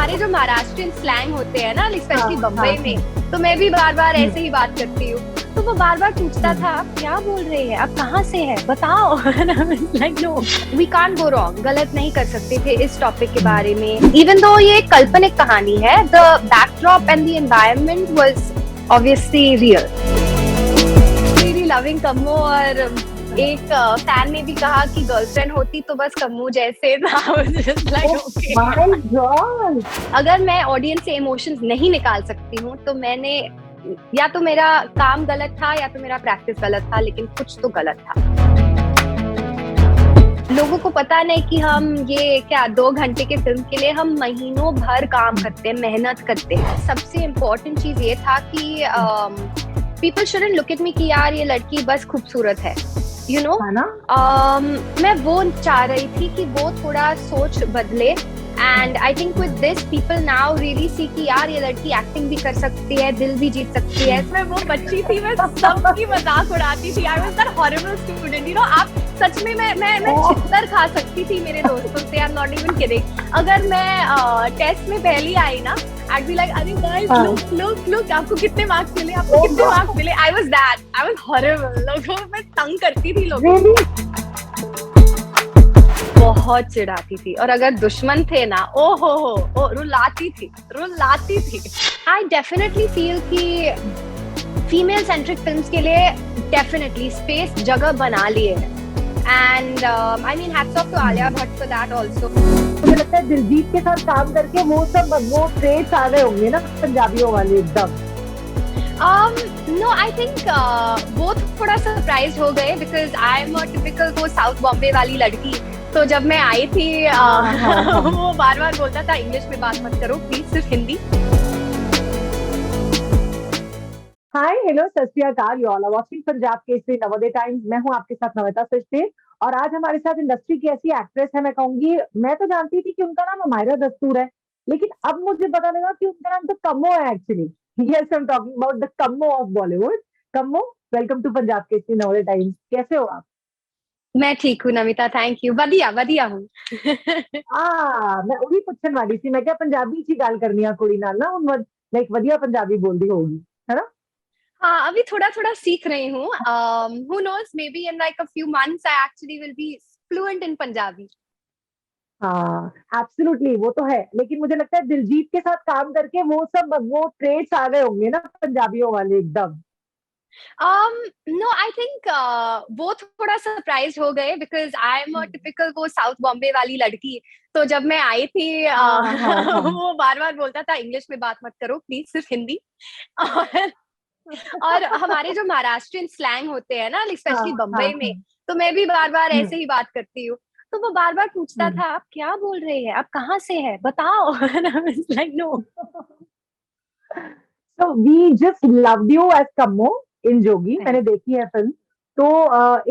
हमारे जो महाराष्ट्रियन स्लैंग होते हैं ना, स्पेशली बम्बई में, हाँ। तो मैं भी बार बार ऐसे ही बात करती हूँ। तो वो बार बार पूछता था, आप क्या बोल रहे हैं, आप कहाँ से है, बताओ। Like no, we can't go wrong, गलत नहीं कर सकते थे इस टॉपिक के बारे में। इवन दो ये काल्पनिक कहानी है, the backdrop and the environment was obviously real. Really loving Kammo. और एक फैन ने भी कहा कि गर्लफ्रेंड होती तो बस कम्मू जैसे था। like, okay. My God. अगर मैं ऑडियंस से इमोशंस नहीं निकाल सकती हूँ तो मैंने या तो मेरा काम गलत था या तो मेरा प्रैक्टिस गलत था, लेकिन कुछ तो गलत था। लोगों को पता नहीं कि हम ये क्या 2 घंटे के फिल्म के लिए हम महीनों भर काम करते हैं, मेहनत करते हैं। सबसे इम्पोर्टेंट चीज ये था कि people shouldn't look at me कि यार ये लड़की बस खूबसूरत है, यू नो। मैं वो चाह रही थी कि वो थोड़ा सोच बदले। And I think with this people now really see कि यार ये लड़की एक्टिंग भी कर सकती है, दिल भी जीत सकती है। मैं वो बच्ची थी, मैं सबकी मजाक उड़ाती थी। I was that horrible student, you know. आप सच में मैं छितर खा सकती थी मेरे दोस्तों से। I am not even kidding. अगर मैं टेस्ट में पहली आई ना, I'd be like, अरे guys, look, आपको कितने मार्क्स मिले, आपको कितने मार्क्स मिले। I was horrible। लोगों मैं तंग करती थी लोगों को। बहुत चिढ़ाती थी, और अगर दुश्मन थे ना, ओ हो, रुलाती थी। I definitely feel कि फीमेल सेंट्रिक फिल्म्स के लिए डेफिनेटली स्पेस जगह बना लिए है। And I mean hats off to Alia Bhatt for that also. मुझे लगता है दिलजीत के साथ काम करके वो ट्रेड्स आ गए होंगे ना पंजाबियों वाले एकदम। No, I think वो थोड़ा सरप्राइज हो गए, because I am a typical वो साउथ बॉम्बे वाली लड़की। तो जब मैं आई थी वो बार बार बोलता था, इंग्लिश में बात मत करो प्लीज, सिर्फ हिंदी। हाय हेलो सत श्री अकाल, you all are watching Punjab Kesari Navodaya Times. मैं हूं आपके साथ नमिता सचदेव, और आज हमारे साथ इंडस्ट्री की ऐसी एक्ट्रेस है, मैं कहूंगी, मैं तो जानती थी कि उनका नाम अमायरा दस्तूर है, लेकिन अब मुझे पता लगा कि उनका नाम तो कम्मो है actually. Yes, I am talking about the Kammo of Bollywood. Kammo, welcome to Punjab Kesari Navodaya Times. कैसे हो आप? मैं ठीक हूँ नमिता, थैंक यू। वधिया हूँ। मैं वही पूछने वाली थी, मैं क्या पंजाबी ची गल करनी आ कुड़ी नाल ना, हुन लाइक वधिया पंजाबी बोलदी होगी, है ना? हाँ, अभी थोड़ा थोड़ा सीख रही हूँ। Who knows, maybe in like a few months I actually will be fluent in Punjabi. हाँ एब्सोल्युटली, वो तो है, लेकिन मुझे लगता है दिलजीत के साथ काम करके वो ट्रेड्स आ गए होंगे ना पंजाबियों वाले एकदम। No, I think वो थोड़ा सरप्राइज हो गए, because I am a typical वो साउथ बॉम्बे वाली लड़की। तो जब मैं आई थी वो बार बार बोलता था, इंग्लिश में बात मत करो प्लीज, सिर्फ हिंदी। और और हमारे जो महाराष्ट्रियन स्लैंग होते हैं ना, स्पेशली बम्बई में, तो मैं भी बार बार ऐसे ही बात करती हूँ। तो वो बार बार पूछता था, आप क्या बोल रहे हैं, आप कहाँ से है, बताओ। Like no. So we just loved you as Kammo in Jogi. मैंने देखी है फिल्म, तो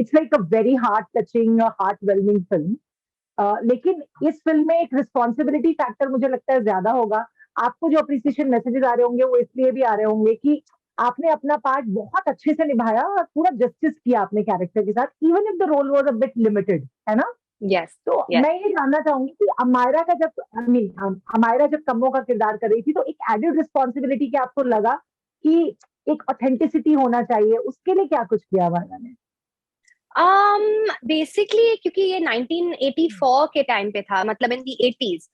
it's like a very heart touching, heart wellbeing film. लेकिन इस फिल्म में एक रिस्पॉन्सिबिलिटी फैक्टर मुझे लगता है ज्यादा होगा। आपको जो अप्रिसिएशन मैसेजेस आ रहे होंगे वो इसलिए भी आ रहे होंगे कि आपने अपना पार्ट बहुत अच्छे से निभाया और पूरा जस्टिस किया अपने कैरेक्टर के साथ, even if the role was a bit limited, है ना? यस, तो यस। मैं ये जानना चाहूंगी कि अमायरा का जब आई मीन अमायरा जब कम्मो का किरदार कर रही थी, तो एक एडेड रिस्पॉन्सिबिलिटी क्या आपको लगा कि एक ऑथेंटिसिटी होना चाहिए, उसके लिए क्या कुछ किया अमायरा ने? बेसिकली क्योंकि ये 1984 के टाइम पे था, मतलब इन दी 80s।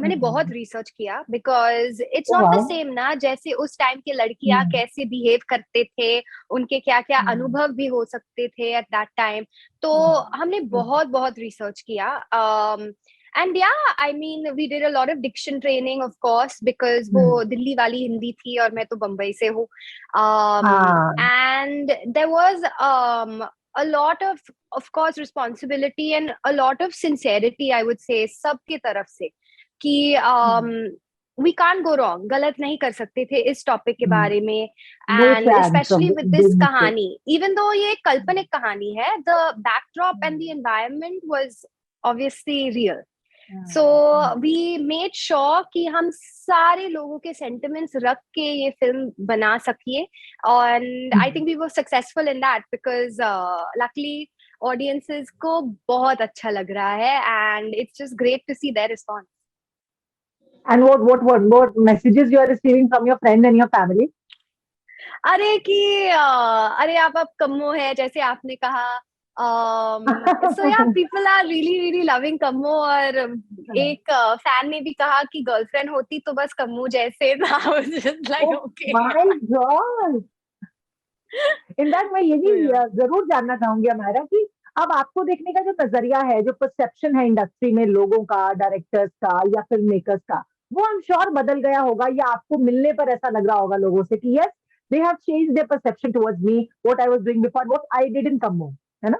मैंने बहुत रिसर्च किया, because it's not the same ना, जैसे उस टाइम के लड़कियां कैसे बिहेव करते थे, उनके क्या क्या अनुभव भी हो सकते थे एट दैट टाइम। तो हमने बहुत बहुत रिसर्च किया। And yeah I mean we did a lot of diction training of course, because वो दिल्ली वाली हिंदी थी और मैं तो बम्बई से हूँ। And there was a lot of course responsibility and a lot of sincerity, I would say, सबके तरफ से कि we can't go wrong, गलत नहीं कर सकते थे इस टॉपिक के बारे में। and especially with this कहानी, even though ये एक काल्पनिक कहानी है, the backdrop and the environment was obviously real. So we made sure कि हम सारे लोगों के sentiments रख के ये फिल्म बना सकिए, and I think we were successful in that because luckily audiences को बहुत अच्छा लग रहा है, and it's just great to see their response. And what messages you are receiving from your friends and your family? अरे कि अरे आप अब कम्मो है जैसे आपने कहा. So yeah people are really really loving Kammo. और एक फैन ने भी कहा कि गर्लफ्रेंड होती तो बस कम्मो जैसे था. Like Oh okay. my God! In fact मैं ये भी जरूर जानना चाहूंगी हमारा कि अब आपको देखने का जो नजरिया है, जो परसेप्शन है इंडस्ट्री में लोगों का, डायरेक्टर्स का या फिल्म मेकर्स का, वो आई एम श्योर बदल गया होगा, या आपको मिलने पर ऐसा लग रहा होगा लोगों से कि yes they have changed their perception towards me, what I was doing before, what I did in Kammo, है ना?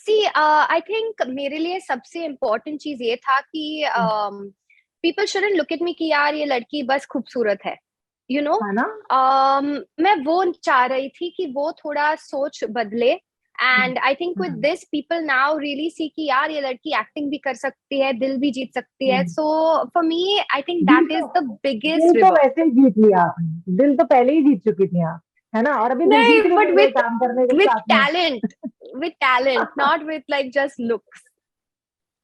सी आई थिंक मेरे लिए सबसे इम्पोर्टेंट चीज ये था कि people shouldn't look at me कि यार ये लड़की बस खूबसूरत है. यू नो, है ना? मैं वो चाह रही थी कि वो थोड़ा सोच बदले. And I think with this people now really see कि यार ये लड़की एक्टिंग भी कर सकती है, दिल भी जीत सकती है. So for me I think दिल दैट इज तो द बिगेस्ट दिल तो रिवॉर्ड. वैसे ही जीत लिया आपने, दिल तो पहले ही जीत चुकी थी आप, है ना? और अभी दिल नहीं, जीत भी बट लेंगे काम करने के with साथ में। talent, with talent, not with like just looks.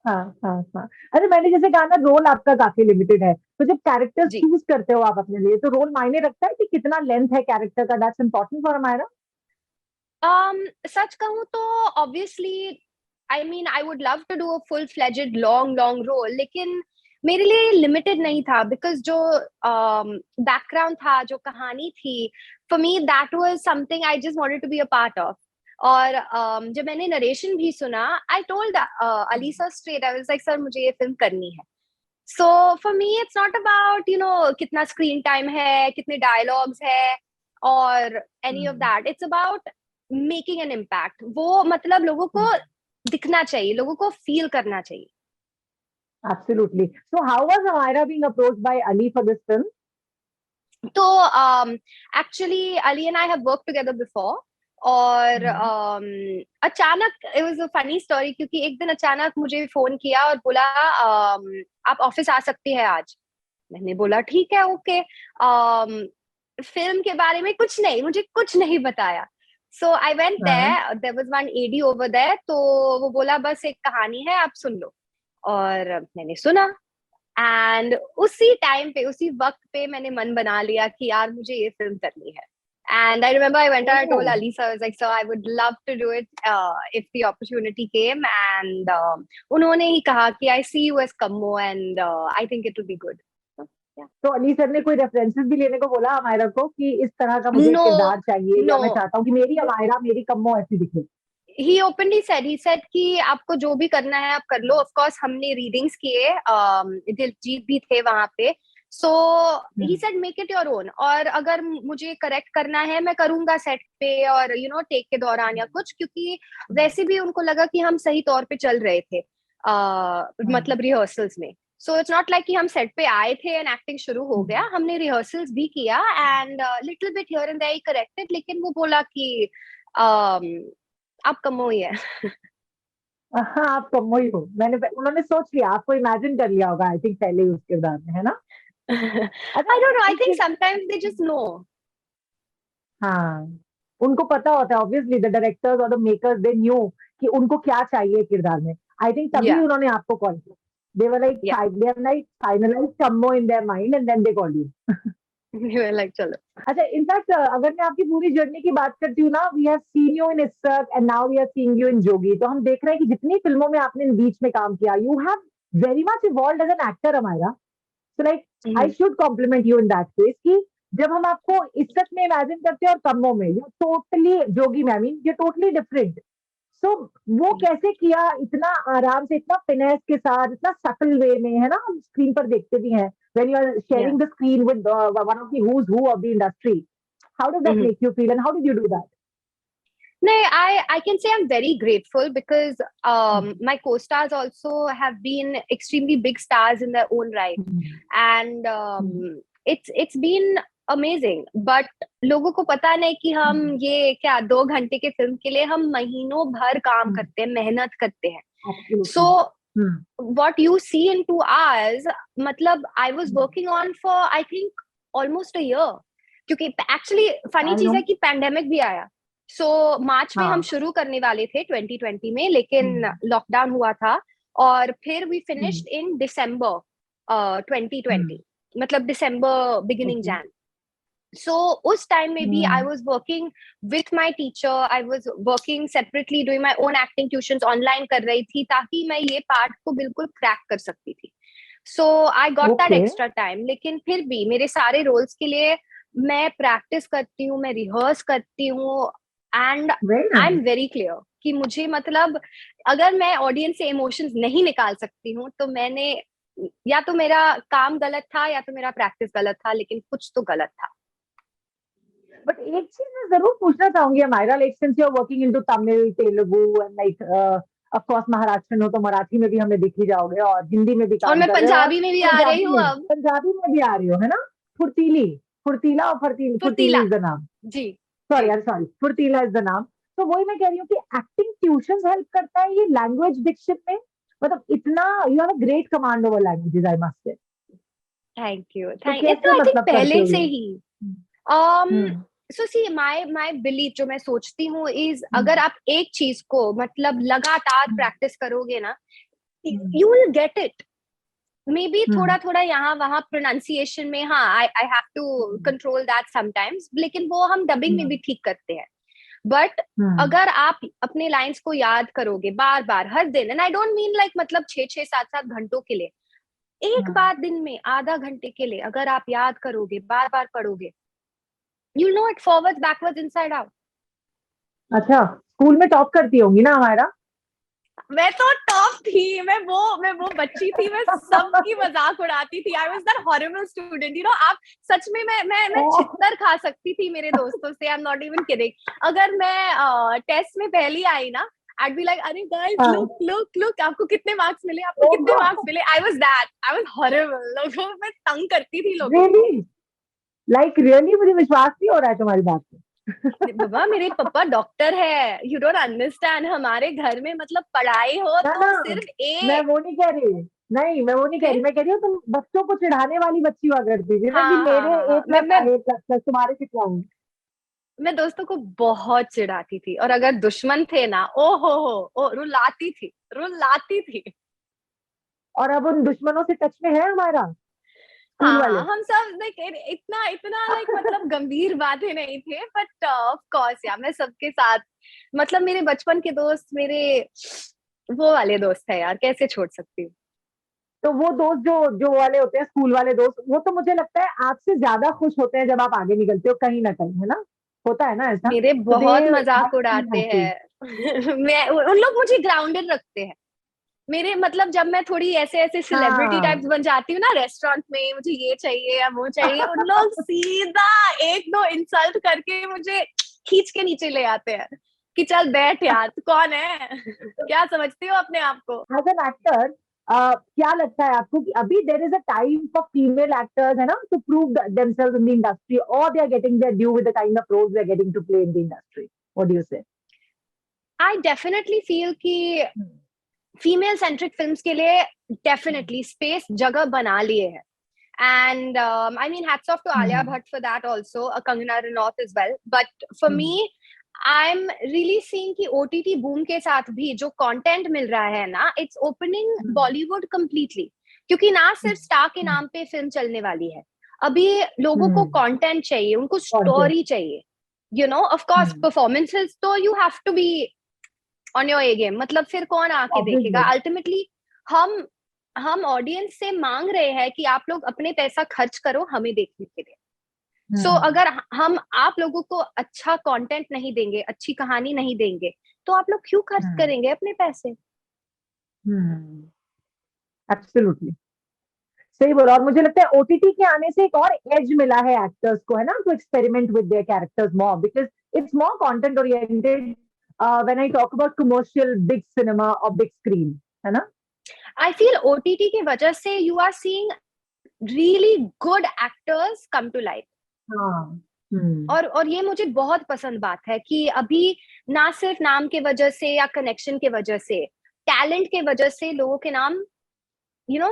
हाँ हाँ हाँ। अरे मैंने जैसे कहा ना, रोल आपका काफी लिमिटेड है, तो जब कैरेक्टर्स जी. चूज करते हो आप अपने लिए, तो रोल मायने रखता है कि कितना लेंथ है कैरेक्टर का? दैट्स इम्पोर्टेंट फॉर हमारा। सच कहूँ तो obviously I mean I would love to do a full fledged long long role, लेकिन मेरे लिए लिमिटेड नहीं था बिकॉज जो बैकग्राउंड था, जो कहानी थी, for me that was something I just wanted to be a part of. और जब मैंने नरेशन भी सुना, I told Ali sir straight, I was like sir मुझे ये फिल्म करनी है. So for me it's not about you know कितना स्क्रीन टाइम है, कितने डायलॉग्स है, और any of that. It's about making an impact. वो मतलब लोगों को दिखना चाहिए, लोगों को फील करना चाहिए. एब्सोल्युटली। सो हाउ वाज हमारा being approached by Ali for this film? तो actually Ali and I have work together before. और अचानक it was a funny story, क्योंकि एक दिन अचानक मुझे फोन किया और बोला आप ऑफिस आ सकती है आज. मैंने बोला ठीक है, ओके. फिल्म के बारे में कुछ नहीं, मुझे कुछ नहीं बताया. So I went there, there was one AD over there. तो वो बोला बस एक कहानी है, आप सुन लो. और मैंने सुना. एंड उसी टाइम पे, उसी वक्त पे मैंने मन बना लिया कि यार मुझे ये फिल्म करनी है. And I remember I went and I told Ali sir, I was like, sir, I would love to do it if the opportunity came. And उन्होंने ही कहा कि I see you as Kammo and I think it will be good. So, yeah. तो Ali sir ने कोई references भी लेने को बोला हमारा को कि इस तरह का मुझे किरदार No, चाहिए, या मैं no. चाहता हूँ कि मेरी हमारा, मेरी कम्मो ऐसी दिखे? He openly said, he said कि आपको जो भी करना है आप कर लो. Of course हमने रीडिंग्स किए, दिलजीत भी थे वहां पे. So he said make it your own, और अगर मुझे करेक्ट करना है मैं करूंगा सेट पे और यू नो टेक के दौरान या कुछ, क्योंकि वैसे भी उनको लगा कि हम सही तौर पे चल रहे थे, मतलब रिहर्सल्स में. सो इट्स नॉट लाइक कि हम सेट पे आए थे एंड एक्टिंग शुरू हो गया. हमने रिहर्सल्स भी किया and little bit here and there corrected, लेकिन वो बोला कि आप कम हो ही है. हाँ, आप कम्मो ही हो। उन्होंने सोच लिया, आपको इमेजिन कर लिया होगा आई थिंक पहले ही उस किरदार में, है ना? अच्छा, I don't know. I think एक sometimes they just know. हाँ, उनको पता होता है ऑब्वियसली, द डायरेक्टर्स और द मेकर्स दे न्यू कि उनको क्या चाहिए किरदार में। आई थिंक तभी Yeah, उन्होंने आपको कॉल किया। yeah. They are like finalize Kammo in their mind and then they call you. You were like, चलो. अच्छा, इनफैक्ट अगर मैं आपकी पूरी जर्नी की बात करती हूँ ना, we have seen you in Issaq and now we are seeing you in Jogi, तो हम देख रहे हैं कि जितनी फिल्मों में आपने बीच में काम किया, you have very much evolved as an actor हमारा। So like I Mhm. Should compliment you in that case कि जब हम आपको इज्जत में इमेजिन करते हैं और कम्मों में, ये टोटली जोगी में, आई मीन ये टोटली डिफरेंट। सो वो कैसे किया इतना आराम से, इतना फिनेस के साथ, इतना सटल वे में, है ना? हम स्क्रीन पर देखते भी हैं when you are Yeah. sharing the screen with one of the who's who of the industry. How does that Mhm. make you feel and how did you do that? No, I can say I'm very grateful because my co-stars also have been extremely big stars in their own right, and it's been amazing. But लोगों को पता नहीं कि हम ये क्या 2 घंटे के फिल्म के लिए हम महीनों भर काम करते हैं, मेहनत करते हैं. Absolutely. So what you see in 2 hours, मतलब I was working on for I think almost a year. क्योंकि एक्चुअली फनी I चीज know. है कि पैंडेमिक भी आया. सो मार्च में हम हाँ. शुरू करने वाले थे 2020 में, लेकिन लॉकडाउन हुआ था. और फिर वी फिनिश्ड इन दिसंबर. 2020, मतलब दिसंबर बिगिनिंग Okay. जैन. So उस टाइम में भी I was working with my teacher, I was working separately, doing my own acting tuitions, online कर रही थी ताकि मैं ये पार्ट को बिल्कुल क्रैक कर सकती थी. So I got that Okay. extra time. लेकिन फिर भी मेरे सारे रोल्स के लिए मैं प्रैक्टिस करती हूँ, मैं रिहर्स करती हूँ, and Very I am nice. Very clear कि मुझे मतलब अगर मैं ऑडियंस से इमोशंस नहीं निकाल सकती हूँ तो मैंने या तो मेरा काम गलत था या तो मेरा प्रैक्टिस गलत था, लेकिन कुछ तो गलत था. बट एक चीज मैं जरूर पूछना चाहूंगी Amyra, like since you are working into Tamil, Telugu and like of course Maharashtrian हो तो मराठी में भी हमें दिख ही जाओगे और हिंदी में भी और काम मैं कर रहे हो और पंजाबी में भी आ रही हूँ अब. पंजाबी में भी आ रही हो, है ना? फुर्तीली, फुर्तीला और फुर्तीली फुर्तीला. इज द नाम. जी. सॉरी जी. यार, सॉरी, फुर्तीला इज द नाम. तो वही मैं कह रही हूँ कि एक्टिंग ट्यूशंस हेल्प करता है ये लैंग्वेज डिक्शन में? मतलब इतना you have a great command over languages, I must say. Thank you. तो थैंक ये कैसे तो आई थिंक मतलब करते पहले हो से ये? ही. um hmm. so see my belief जो मैं सोचती हूँ is अगर हम्म. आप एक चीज को मतलब लगातार हम्म. प्रैक्टिस करोगे ना, hmm. you will get it. Maybe hmm हम्म. थोड़ा थोड़ा यहाँ वहाँ प्रोनाउंसिएशन में, हाँ, I have to control that sometimes, लेकिन वो हम डबिंग में भी ठीक करते हैं. But hmm. अगर आप अपने लाइंस को याद करोगे बार बार हर दिन, and I don't mean like मतलब 6-6 7-7 घंटों के लिए, एक हम्म. बार दिन में आधा घंटे के लिए अगर आप याद करोगे, बार बार पढ़ोगे, you know it forward backward inside out. अच्छा, स्कूल में टॉप करती होंगी ना हमारा? मैं तो टॉप थी. मैं वो बच्ची थी, मैं सबकी मजाक उड़ाती थी. I was that horrible student, you know. आप सच में मैं छित्तर खा सकती थी मेरे दोस्तों से. I am not even kidding. अगर मैं टेस्ट में पहली आई ना, I'd be like, अरे guys, look, आपको कितने मार्क्स मिले, आपको कितने मार्क्स मिले. I was horrible. लोगों मैं तंग करती थी लोगों को. रियली, लाइक रियली मुझे विश्वास नहीं हो रहा है तुम्हारी बात पे. बाबा मेरे पापा डॉक्टर है. You don't understand. हमारे घर में मतलब पढ़ाई हो ना तो ना, सिर्फ मैं ए. वो नहीं कह रही. नहीं, मैं वो नहीं कह रही. फिर मैं कह रही हूँ तुम बच्चों को चिढ़ाने वाली बच्ची हुआ करती थी ना कि हाँ हाँ मेरे हाँ ए हाँ, मैं प्लस मैं आए, ए प्लस प्लस तुम्हारे कितना है? मैं दोस्तों को बहुत चिढ़ाती थी, और अगर दुश्मन थे ना, ओ हो ओ रुलाती थी, रुलाती थी. और अब उन दुश्मनों से टच में है हमारा स्कूल हाँ वाले? हाँ, हम सब लाइक इतना इतना लाइक मतलब गंभीर बातें नहीं थे, बट ऑफ कोर्स यार मैं सबके साथ, मतलब मेरे बचपन के दोस्त मेरे वो वाले दोस्त है यार, कैसे छोड़ सकती हूँ. तो वो दोस्त जो जो वाले होते हैं, स्कूल वाले दोस्त, वो तो मुझे लगता है आपसे ज्यादा खुश होते हैं जब आप आगे निकलते हो कहीं ना कहीं, है ना? होता है ना ऐसा? मेरे तो दे बहुत मजाक माइट फील उड़ाते हैप्पी. हैं. मैं उन लोग मुझे ग्राउंडेड रखते हैं. मेरे मतलब जब मैं थोड़ी ऐसे ऐसे सेलिब्रिटी हाँ. टाइप्स बन जाती हूँ ना रेस्टोरेंट में, मुझे ये चाहिए या वो चाहिए, उन लोग सीधा एक दो इंसल्ट करके मुझे खींच के नीचे ले आते हैं कि चल बैठ यार, तू कौन है, क्या समझती हो अपने आप को. एज एन एक्टर, क्या लगता है आपको कि अभी there is a time for female actors, है ना, to prove themselves in the industry, और they are getting their due with the kind of roles they are getting to play in the industry? What do you say? I definitely feel कि female centric films के लिए definitely space जगह बना लिए है. And I mean, hats off to Alia Bhatt for that also, Kangana Ranaut as well. But for me, I'm really seeing कि OTT boom के साथ भी जो content मिल रहा है ना, it's opening Bollywood completely. क्योंकि ना सिर्फ स्टार के नाम पे फिल्म चलने वाली है, अभी लोगों को content चाहिए, उनको story चाहिए. You know, of course, performances तो you have to be on your A game. मतलब फिर कौन आके देखेगा? Ultimately, हम ऑडियंस से मांग रहे हैं कि आप लोग अपने पैसा खर्च करो हमें देखने के लिए. सो अगर हम आप लोगों को अच्छा कंटेंट नहीं देंगे, अच्छी कहानी नहीं देंगे, तो आप लोग क्यों खर्च करेंगे अपने पैसे? एब्सोल्युटली सही बोला. और मुझे लगता है ओटीटी के आने से एक और एज मिला है एक्टर्स को, है ना, to experiment with their characters more, because it's more content oriented when I talk about commercial big cinema और बिग स्क्रीन, है ना? आई फील ओटीटी की वजह से you are seeing really good actors come to life. और ये मुझे बहुत पसंद बात है कि अभी ना सिर्फ नाम के वजह से या कनेक्शन के वजह से, टैलेंट के वजह से लोगों के नाम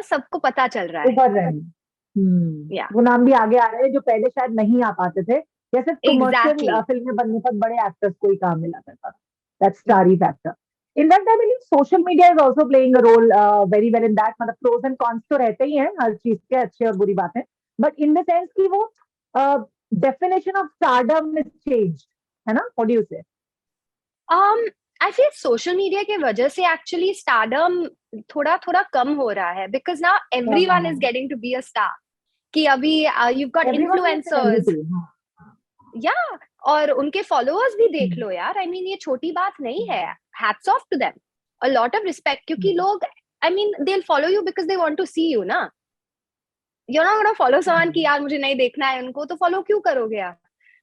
सबको पता चल रहा है. उभर रहे हैं. वो नाम भी आगे आ रहे हैं जो पहले शायद नहीं आ पाते थे, जैसे कमर्शियल Exactly. फिल्में बनने पर बड़े एक्टर्स को ही काम मिला करता था. That's starry factor. In fact I believe social media is also playing a role very well in that. मतलब प्रोज एंड कॉन्स तो रहते ही हैं हर चीज के, अच्छे और बुरी बातें, बट इन द सेंस कि वो definition of stardom is changed, है ना? What do you say? I feel social media के वजह से एक्चुअली स्टारडम थोड़ा थोड़ा कम हो रहा है, because now everyone is getting to be a star. कि अभी you got everyone is influencers, everything. Yeah और उनके फॉलोअर्स भी देख लो यार. आई मीन ये छोटी बात नहीं है. Hats off to them, a lot of respect. क्योंकि लोग, I mean they will follow you because they want to see you ना. You not gonna follow someone कि यार मुझे नहीं देखना है उनको, तो फॉलो क्यों करोगे यार?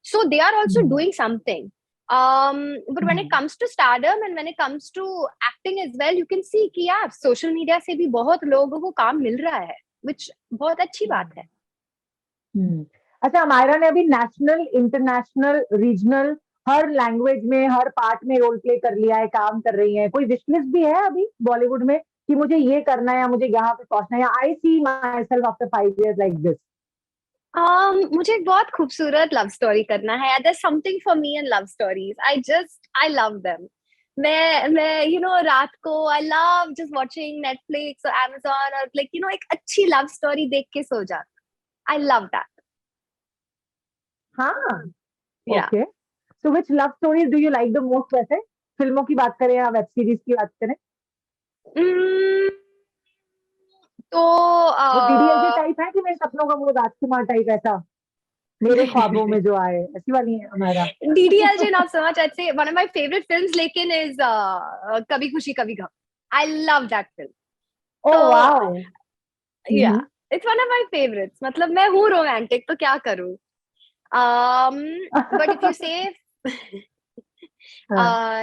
So they are also doing something. But when it comes to stardom and when it comes to acting as well, you can see कि यार social media से भी बहुत लोगों को काम मिल रहा है, which बहुत अच्छी बात है. अच्छा, अमायरा ने अभी नेशनल, इंटरनेशनल, रीजनल, हर लैंग्वेज में, हर पार्ट में रोल प्ले कर लिया है, काम कर रही है. कोई विश लिस्ट भी है अभी बॉलीवुड में कि मुझे ये करना है या मुझे यहाँ पे पहुंचना है, या I see myself after 5 years like this? मुझे एक बहुत खूबसूरत लव स्टोरी करना है. There's something for me in love stories. I love them. मैं you know रात को I love just watching Netflix or Amazon और like you know एक अच्छी लव स्टोरी देख के सो जा. I love that. हाँ, Yeah. Okay. So which love stories do you like the most? वैसे फिल्मों की बात करें या वेब सीरीज की बात करें? Mm, तो वो डीडीएलजे टाइप है कि मेरे सपनों का वो राजकुमार टाइप, ऐसा मेरे ख्वाबों में जो आए, ऐसी वाली है हमारा? DDLJ not so much. I'd say one of my favorite films लेकिन is कभी खुशी कभी गम. I love that film. ओह तो wow. yeah, it's one of my favorites. मतलब मैं हूँ romantic तो क्या करूँ? But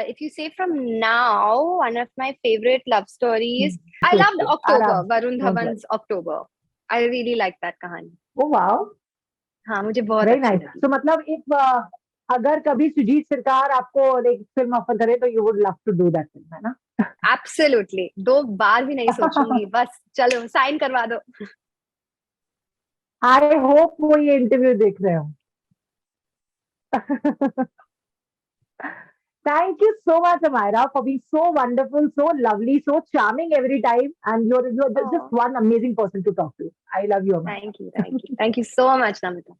if you say from now, one of my favorite love stories, I loved October, Varun Dhawan's October. I really like that कहानी. Oh wow, हाँ, मुझे बहुत वेरी अच्छी नाइस. लगी. तो मतलब इफ अगर कभी सुजीत सरकार आपको एक फिल्म ऑफर करे तो you would love to do that film, है ना? Absolutely. 2 बार भी नहीं सोचूंगी. बस चलो साइन करवा दो. आई होप वो ये इंटरव्यू देख रहे हो. Thank you so much, Amira, for being so wonderful, so lovely, so charming every time, and you're just one amazing person to talk to. I love you, Amira. Thank you. Thank you. Thank you so much, Namita.